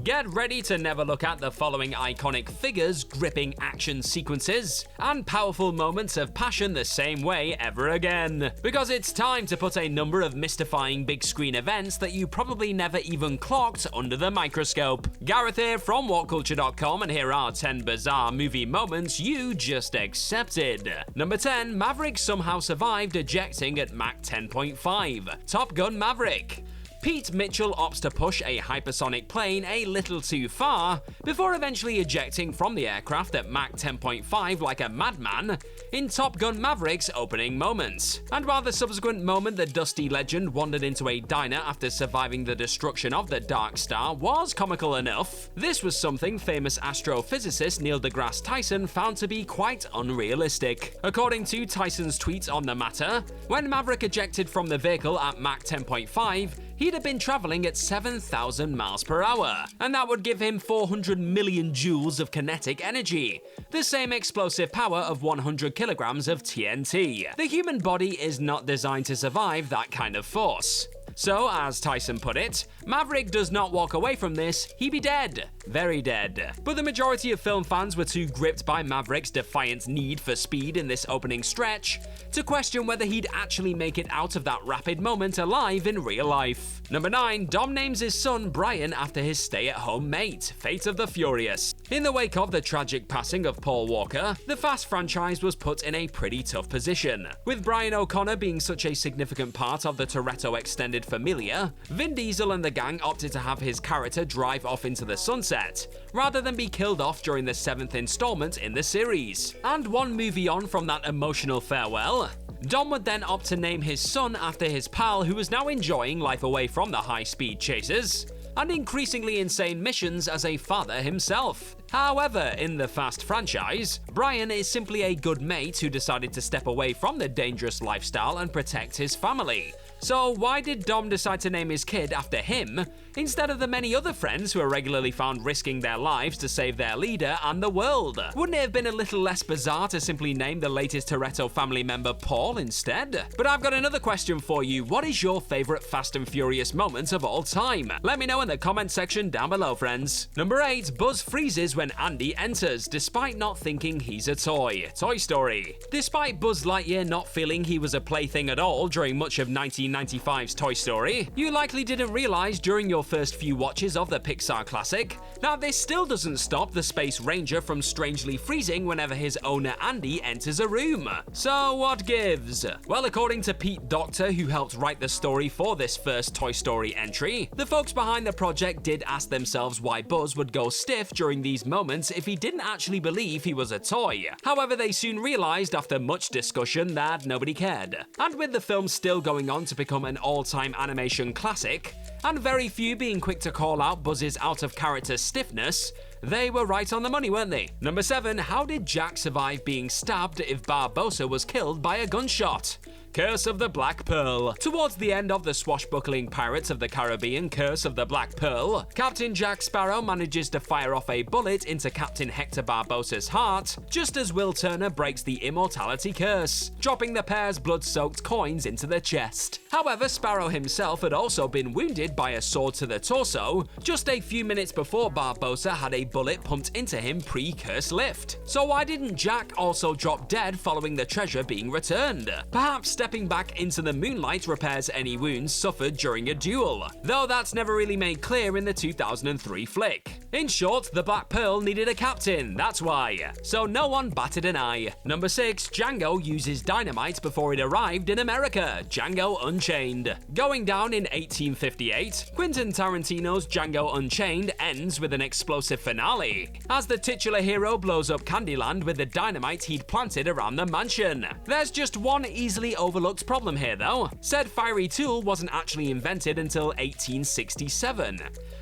Get ready to never look at the following iconic figures, gripping action sequences, and powerful moments of passion the same way ever again. Because it's time to put a number of mystifying big screen events that you probably never even clocked under the microscope. Gareth here from WhatCulture.com, and here are 10 bizarre movie moments you just accepted. Number 10. Maverick somehow survived ejecting at Mach 10.5. Top Gun Maverick. Pete Mitchell opts to push a hypersonic plane a little too far before eventually ejecting from the aircraft at Mach 10.5 like a madman in Top Gun Maverick's opening moments. And while the subsequent moment the dusty legend wandered into a diner after surviving the destruction of the Dark Star was comical enough, this was something famous astrophysicist Neil deGrasse Tyson found to be quite unrealistic. According to Tyson's tweet on the matter, when Maverick ejected from the vehicle at Mach 10.5, he'd have been traveling at 7,000 miles per hour, and that would give him 400 million joules of kinetic energy, the same explosive power of 100 kilograms of TNT. The human body is not designed to survive that kind of force. So, as Tyson put it, Maverick does not walk away from this, he'd be dead. Very dead. But the majority of film fans were too gripped by Maverick's defiant need for speed in this opening stretch to question whether he'd actually make it out of that rapid moment alive in real life. Number 9. Dom names his son Brian after his stay-at-home mate, Fate of the Furious. In the wake of the tragic passing of Paul Walker, the Fast franchise was put in a pretty tough position. With Brian O'Connor being such a significant part of the Toretto extended familia, Vin Diesel and the gang opted to have his character drive off into the sunset, rather than be killed off during the 7th installment in the series. And one movie on from that emotional farewell, Dom would then opt to name his son after his pal who was now enjoying life away from the high-speed chases and increasingly insane missions as a father himself. However, in the Fast franchise, Brian is simply a good mate who decided to step away from the dangerous lifestyle and protect his family. So why did Dom decide to name his kid after him, instead of the many other friends who are regularly found risking their lives to save their leader and the world? Wouldn't it have been a little less bizarre to simply name the latest Toretto family member Paul instead? But I've got another question for you. What is your favorite Fast and Furious moment of all time? Let me know in the comment section down below, friends. Number 8. Buzz freezes when Andy enters, despite not thinking he's a toy. Toy Story. Despite Buzz Lightyear not feeling he was a plaything at all during much of 1995's Toy Story, you likely didn't realize during your first few watches of the Pixar classic that this still doesn't stop the Space Ranger from strangely freezing whenever his owner Andy enters a room. So what gives? Well, according to Pete Docter, who helped write the story for this first Toy Story entry, the folks behind the project did ask themselves why Buzz would go stiff during these moments if he didn't actually believe he was a toy. However, they soon realized after much discussion that nobody cared. And with the film still going on to become an all-time animation classic, and very few being quick to call out Buzz's out-of-character stiffness, they were right on the money, weren't they? Number 7. How did Jack survive being stabbed if Barbossa was killed by a gunshot? Curse of the Black Pearl. Towards the end of the swashbuckling Pirates of the Caribbean Curse of the Black Pearl, Captain Jack Sparrow manages to fire off a bullet into Captain Hector Barbossa's heart, just as Will Turner breaks the immortality curse, dropping the pair's blood-soaked coins into the chest. However, Sparrow himself had also been wounded by a sword to the torso just a few minutes before Barbossa had a bullet pumped into him pre-curse lift. So why didn't Jack also drop dead following the treasure being returned? Perhaps stepping back into the moonlight repairs any wounds suffered during a duel, though that's never really made clear in the 2003 flick. In short, the Black Pearl needed a captain, that's why. So no one batted an eye. Number 6. Django uses dynamite before it arrived in America. Django Unchained. Going down in 1858, Quentin Tarantino's Django Unchained ends with an explosive finale, as the titular hero blows up Candyland with the dynamite he'd planted around the mansion. There's just one easily overlooked problem here though. Said fiery tool wasn't actually invented until 1867,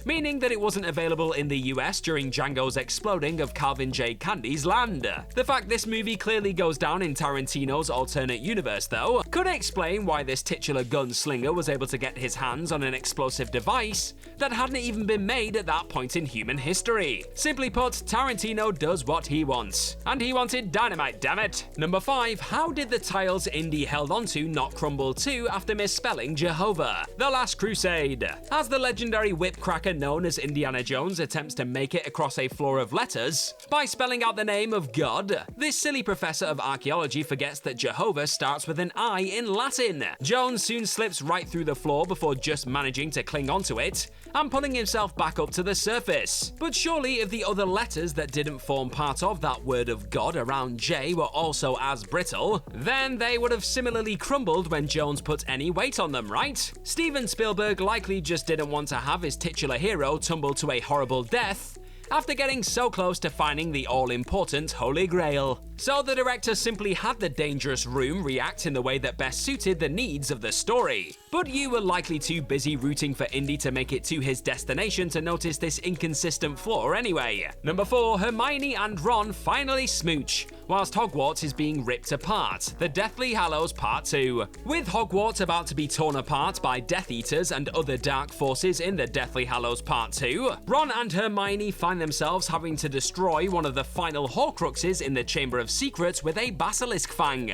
meaning that it wasn't available in the US during Django's exploding of Calvin J. Candy's land. The fact this movie clearly goes down in Tarantino's alternate universe though could explain why this titular gunslinger was able to get his hands on an explosive device that hadn't even been made at that point in human history. Simply put, Tarantino does what he wants. And he wanted dynamite, damn it. Number 5. How did the tiles Indy held on to not crumble too after misspelling Jehovah. The Last Crusade. As the legendary whipcracker known as Indiana Jones attempts to make it across a floor of letters by spelling out the name of God, this silly professor of archaeology forgets that Jehovah starts with an I in Latin. Jones soon slips right through the floor before just managing to cling onto it and pulling himself back up to the surface. But surely if the other letters that didn't form part of that word of God around J were also as brittle, then they would have similarly crumbled when Jones put any weight on them, right? Steven Spielberg likely just didn't want to have his titular hero tumble to a horrible death after getting so close to finding the all-important Holy Grail. So the director simply had the dangerous room react in the way that best suited the needs of the story. But you were likely too busy rooting for Indy to make it to his destination to notice this inconsistent flaw anyway. Number 4, Hermione and Ron finally smooch, whilst Hogwarts is being ripped apart. The Deathly Hallows Part 2. With Hogwarts about to be torn apart by Death Eaters and other dark forces in the Deathly Hallows Part 2, Ron and Hermione find themselves having to destroy one of the final Horcruxes in the Chamber of Secrets with a basilisk fang.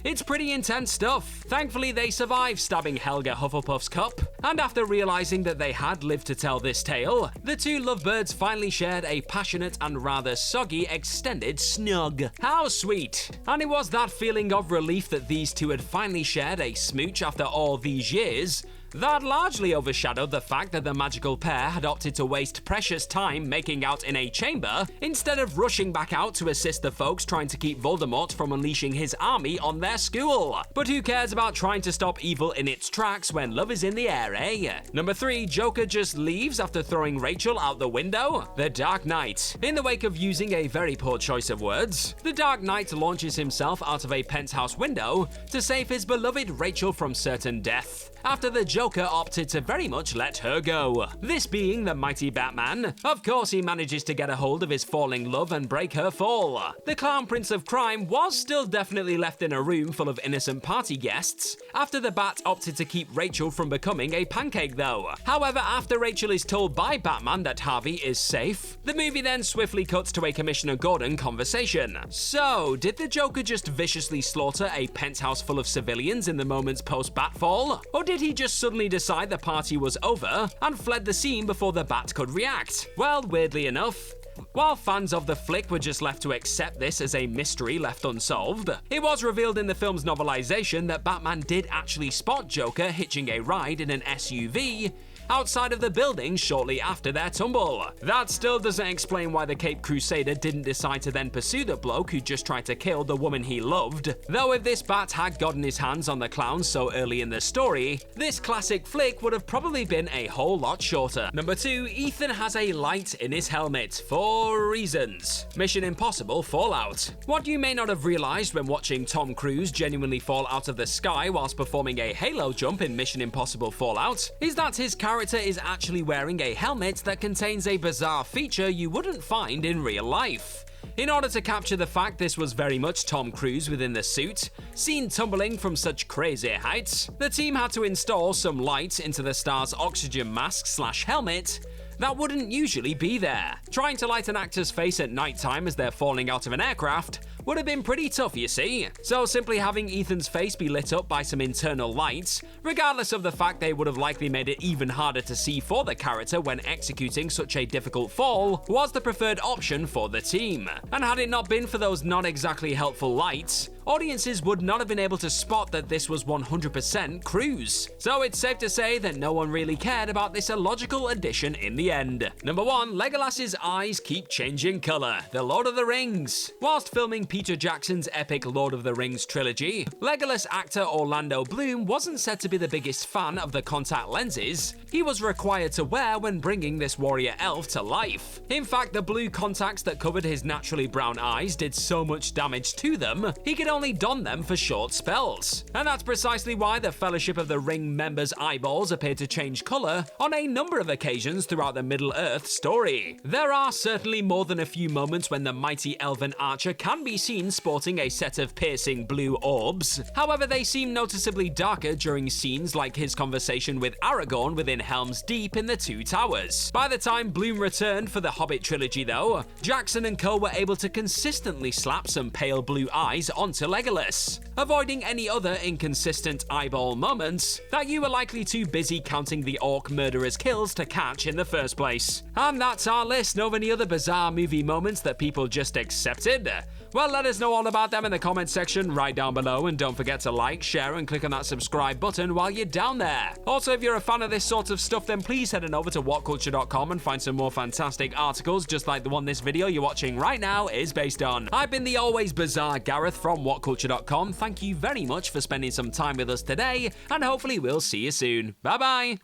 It's pretty intense stuff. Thankfully, they survive stabbing Helga Hufflepuff's cup, and after realizing that they had lived to tell this tale, the two lovebirds finally shared a passionate and rather soggy extended snug. How sweet! And it was that feeling of relief that these two had finally shared a smooch after all these years that largely overshadowed the fact that the magical pair had opted to waste precious time making out in a chamber instead of rushing back out to assist the folks trying to keep Voldemort from unleashing his army on their school. But who cares about trying to stop evil in its tracks when love is in the air, eh? Number 3, Joker just leaves after throwing Rachel out the window? The Dark Knight. In the wake of using a very poor choice of words, the Dark Knight launches himself out of a penthouse window to save his beloved Rachel from certain death, after the Joker opted to very much let her go. This being the mighty Batman, of course he manages to get a hold of his falling love and break her fall. The Clown Prince of Crime was still definitely left in a room full of innocent party guests, after the Bat opted to keep Rachel from becoming a pancake though. However, after Rachel is told by Batman that Harvey is safe, the movie then swiftly cuts to a Commissioner Gordon conversation. So, did the Joker just viciously slaughter a penthouse full of civilians in the moments post-Batfall? Or did he just suddenly decide the party was over and fled the scene before the Bat could react? Well, weirdly enough, while fans of the flick were just left to accept this as a mystery left unsolved, it was revealed in the film's novelization that Batman did actually spot Joker hitching a ride in an SUV outside of the building shortly after their tumble. That still doesn't explain why the Caped Crusader didn't decide to then pursue the bloke who just tried to kill the woman he loved, though if this Bat had gotten his hands on the clown so early in the story, this classic flick would have probably been a whole lot shorter. Number 2, Ethan has a light in his helmet for reasons. Mission Impossible Fallout. What you may not have realized when watching Tom Cruise genuinely fall out of the sky whilst performing a halo jump in Mission Impossible Fallout is that his character is actually wearing a helmet that contains a bizarre feature you wouldn't find in real life. In order to capture the fact this was very much Tom Cruise within the suit, seen tumbling from such crazy heights, the team had to install some light into the star's oxygen mask/helmet that wouldn't usually be there. Trying to light an actor's face at nighttime as they're falling out of an aircraft would have been pretty tough, you see. So simply having Ethan's face be lit up by some internal lights, regardless of the fact they would have likely made it even harder to see for the character when executing such a difficult fall, was the preferred option for the team. And had it not been for those not exactly helpful lights, audiences would not have been able to spot that this was 100% Cruise. So it's safe to say that no one really cared about this illogical addition in the end. Number 1, Legolass's eyes keep changing color. The Lord of the Rings. Whilst filming Peter Jackson's epic Lord of the Rings trilogy, Legolas actor Orlando Bloom wasn't said to be the biggest fan of the contact lenses he was required to wear when bringing this warrior elf to life. In fact, the blue contacts that covered his naturally brown eyes did so much damage to them, he could only don them for short spells. And that's precisely why the Fellowship of the Ring members' eyeballs appeared to change color on a number of occasions throughout the Middle-earth story. There are certainly more than a few moments when the mighty elven archer can be seen sporting a set of piercing blue orbs. However, they seem noticeably darker during scenes like his conversation with Aragorn within Helm's Deep in the Two Towers. By the time Bloom returned for the Hobbit trilogy though, Jackson and co were able to consistently slap some pale blue eyes onto to Legolas, avoiding any other inconsistent eyeball moments that you were likely too busy counting the orc murderer's kills to catch in the first place. And that's our list of any other bizarre movie moments that people just accepted. Well, let us know all about them in the comments section right down below, and don't forget to like, share, and click on that subscribe button while you're down there. Also, if you're a fan of this sort of stuff, then please head on over to whatculture.com and find some more fantastic articles just like the one this video you're watching right now is based on. I've been the always bizarre Gareth from whatculture.com. Thank you very much for spending some time with us today, and hopefully we'll see you soon. Bye bye!